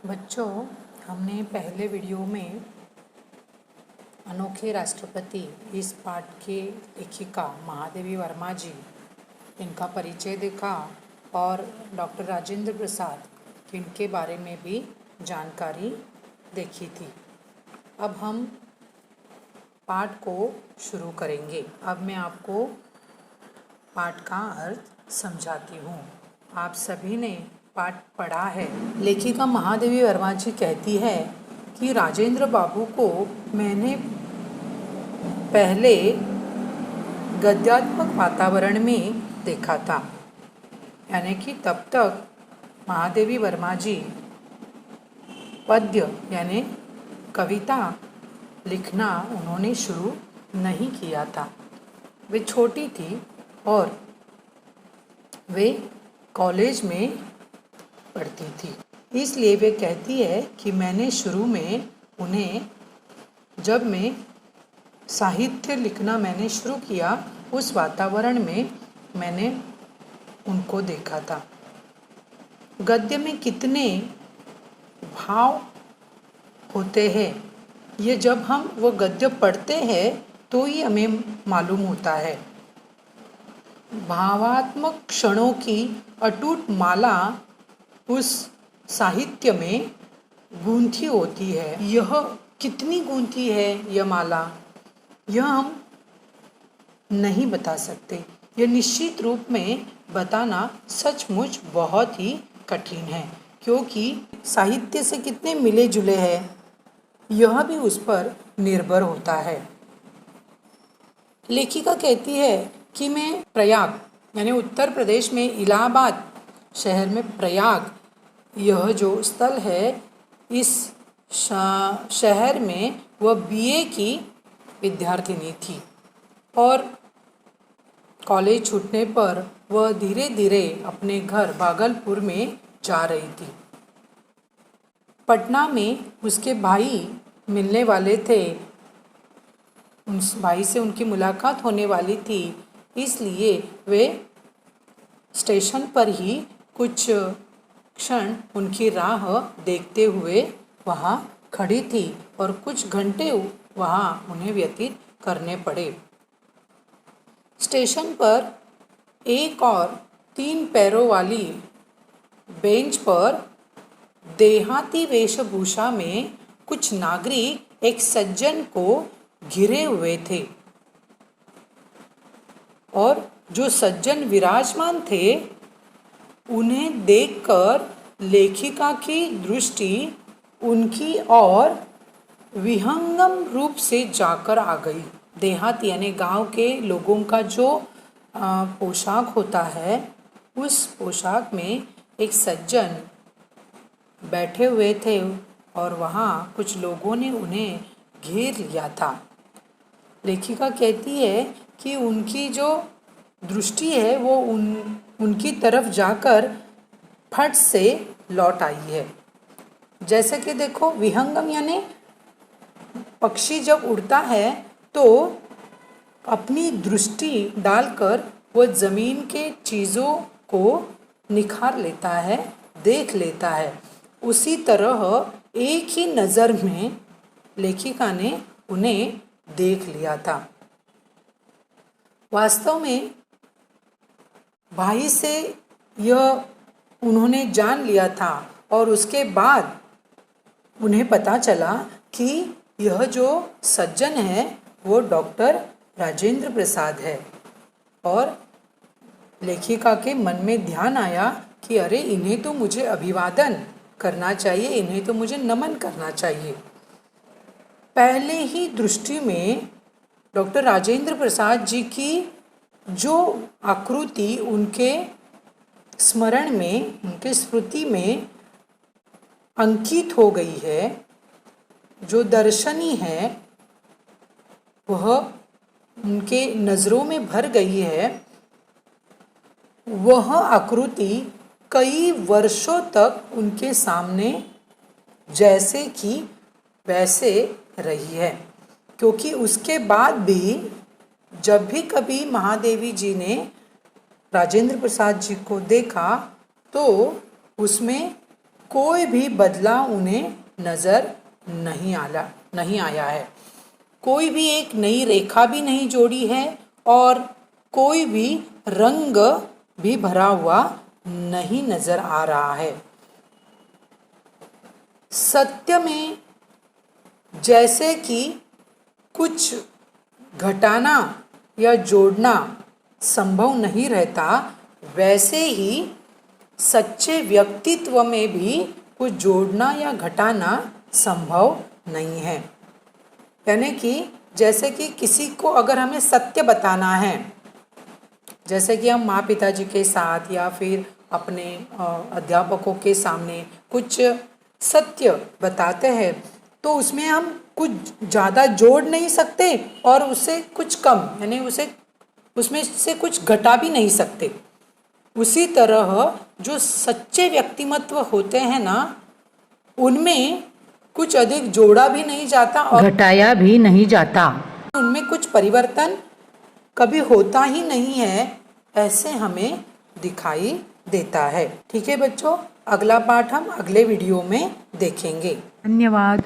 बच्चों, हमने पहले वीडियो में अनोखे राष्ट्रपति इस पाठ के लेखिका महादेवी वर्मा जी इनका परिचय देखा और डॉक्टर राजेंद्र प्रसाद इनके बारे में भी जानकारी देखी थी। अब हम पाठ को शुरू करेंगे। अब मैं आपको पाठ का अर्थ समझाती हूँ। आप सभी ने पाठ पढ़ा है। लेखिका महादेवी वर्मा जी कहती है कि राजेंद्र बाबू को मैंने पहले गद्यात्मक वातावरण में देखा था, यानी कि तब तक महादेवी वर्मा जी पद्य यानी कविता लिखना उन्होंने शुरू नहीं किया था। वे छोटी थी और वे कॉलेज में पढ़ती थी, इसलिए वे कहती है कि मैंने शुरू में उन्हें, जब मैं साहित्य लिखना मैंने शुरू किया, उस वातावरण में मैंने उनको देखा था। गद्य में कितने भाव होते हैं, ये जब हम वो गद्य पढ़ते हैं तो ही हमें मालूम होता है। भावात्मक क्षणों की अटूट माला उस साहित्य में गूंथी होती है। यह कितनी गूंथी है यह माला, यह हम नहीं बता सकते। यह निश्चित रूप में बताना सचमुच बहुत ही कठिन है, क्योंकि साहित्य से कितने मिले जुले हैं यह भी उस पर निर्भर होता है। लेखिका कहती है कि मैं प्रयाग यानी उत्तर प्रदेश में इलाहाबाद शहर में प्रयाग, यह जो स्थल है, इस शहर में वह बीए की विद्यार्थिनी थी और कॉलेज छूटने पर वह धीरे धीरे अपने घर भागलपुर में जा रही थी। पटना में उसके भाई मिलने वाले थे, उस भाई से उनकी मुलाकात होने वाली थी, इसलिए वे स्टेशन पर ही कुछ क्षण उनकी राह देखते हुए वहाँ खड़ी थी और कुछ घंटे वहाँ उन्हें व्यतीत करने पड़े। स्टेशन पर एक और 3 पैरों वाली बेंच पर देहाती वेशभूषा में कुछ नागरिक एक सज्जन को घिरे हुए थे और जो सज्जन विराजमान थे उन्हें देखकर लेखिका की दृष्टि उनकी ओर विहंगम रूप से जाकर आ गई। देहात यानी गांव के लोगों का जो पोशाक होता है, उस पोशाक में एक सज्जन बैठे हुए थे और वहाँ कुछ लोगों ने उन्हें घेर लिया था। लेखिका कहती है कि उनकी जो दृष्टि है वो उनकी तरफ जाकर फट से लौट आई है। जैसे कि देखो, विहंगम यानी पक्षी जब उड़ता है तो अपनी दृष्टि डालकर वो ज़मीन के चीज़ों को निखार लेता है, देख लेता है। उसी तरह एक ही नज़र में लेखिका ने उन्हें देख लिया था। वास्तव में भाई से यह उन्होंने जान लिया था और उसके बाद उन्हें पता चला कि यह जो सज्जन है वो डॉक्टर राजेंद्र प्रसाद है। और लेखिका के मन में ध्यान आया कि अरे, इन्हें तो मुझे अभिवादन करना चाहिए, इन्हें तो मुझे नमन करना चाहिए। पहले ही दृष्टि में डॉक्टर राजेंद्र प्रसाद जी की जो आकृति उनके स्मरण में, उनके स्मृति में अंकित हो गई है, जो दर्शनी है वह उनके नज़रों में भर गई है, वह आकृति कई वर्षों तक उनके सामने जैसे कि वैसे रही है। क्योंकि उसके बाद भी जब भी कभी महादेवी जी ने राजेंद्र प्रसाद जी को देखा तो उसमें कोई भी बदलाव उन्हें नजर नहीं आया है। कोई भी एक नई रेखा भी नहीं जोड़ी है और कोई भी रंग भी भरा हुआ नहीं नजर आ रहा है। सत्य में जैसे कि कुछ घटाना या जोड़ना संभव नहीं रहता, वैसे ही सच्चे व्यक्तित्व में भी कुछ जोड़ना या घटाना संभव नहीं है। यानी कि जैसे कि किसी को अगर हमें सत्य बताना है, जैसे कि हम माँ पिताजी के साथ या फिर अपने अध्यापकों के सामने कुछ सत्य बताते हैं, तो उसमें हम कुछ ज़्यादा जोड़ नहीं सकते और उससे कुछ कम, यानी उसमें से कुछ घटा भी नहीं सकते। उसी तरह जो सच्चे व्यक्तिमत्व होते हैं ना, उनमें कुछ अधिक जोड़ा भी नहीं जाता और घटाया भी नहीं जाता। उनमें कुछ परिवर्तन कभी होता ही नहीं है, ऐसे हमें दिखाई देता है। ठीक है बच्चों, अगला पाठ हम अगले वीडियो में देखेंगे। धन्यवाद।